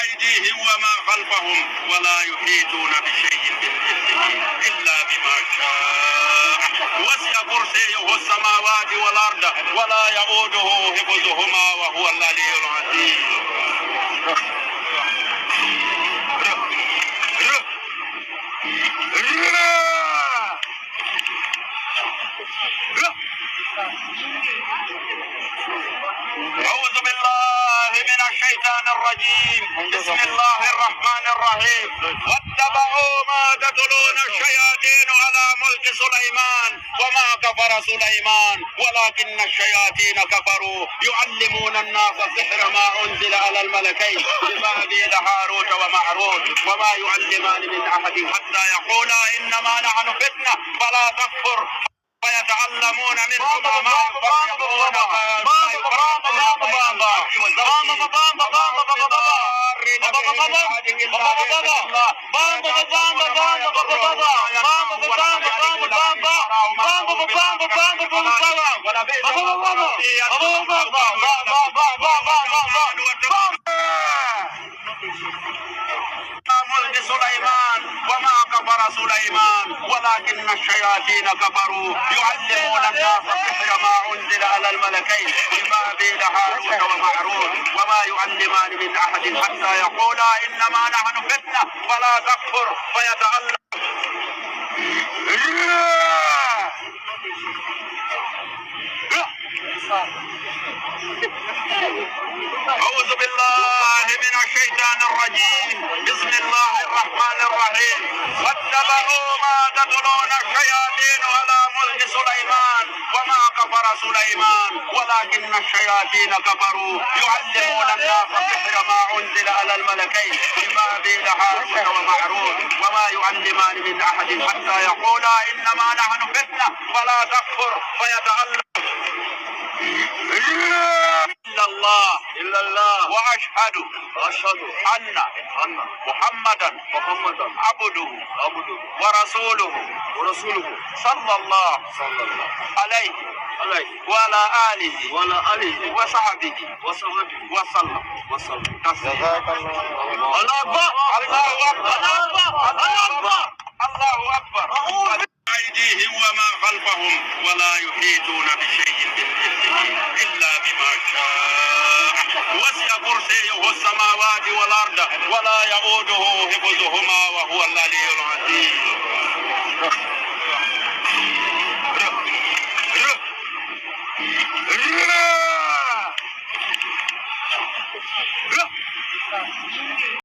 أيديهم وما خلفهم ولا يحيطون بشيء من علمه إلا بما شاء وسع كرسيه السماوات والأرض ولا يؤوده حفظهما وهو العلي العظيم. أعوذ بالله من الشيطان الرجيم. بسم الله الرحمن الرحيم. واتبعوا ما تتلون الشياطين على ملك سليمان وما كفر سليمان ولكن الشياطين كفروا يعلمون الناس سحر ما أنزل على الملكين ببابل هاروت وماروت وما يعلمان من أحد حتى يقولا إنما نحن فتنة فلا تكفر ويتعلمون منهما ما يفرقون ملك سليمان وما كفر سليمان ولكن الشياطين كفروا يعلمون الناس سحر ما أنزل على الملكين ببابل هاروت وماروت وما يعلمان من أحد حتى يقولا إنما نحن فتنة فلا تكفر فيتعلم. أعوذ بالله من الشيطان الرجيم. بسم الله الرحمن الرحيم. واتبعوا ما تتلون الشياطين على ملك سليمان وما كفر سليمان ولكن الشياطين كفروا يعلمون الناس سحر ما أنزل على الملكين ببابل هاروت وماروت وما يعلمان من أحد حتى يقولا إنما نحن فتنة فلا تكفر فيتعلم. إلا الله وأشهد أن محمدا عبده ورسوله صلى الله عليه وعلى آله وصحبه وسلم. الله أكبر الله أكبر. أيديهم وما خلفهم ولا يحيطون بشيء من علمه إلا بما شاء وسع كرسيه السماوات والأرض ولا يؤوده حفظهما وهو العلي العظيم.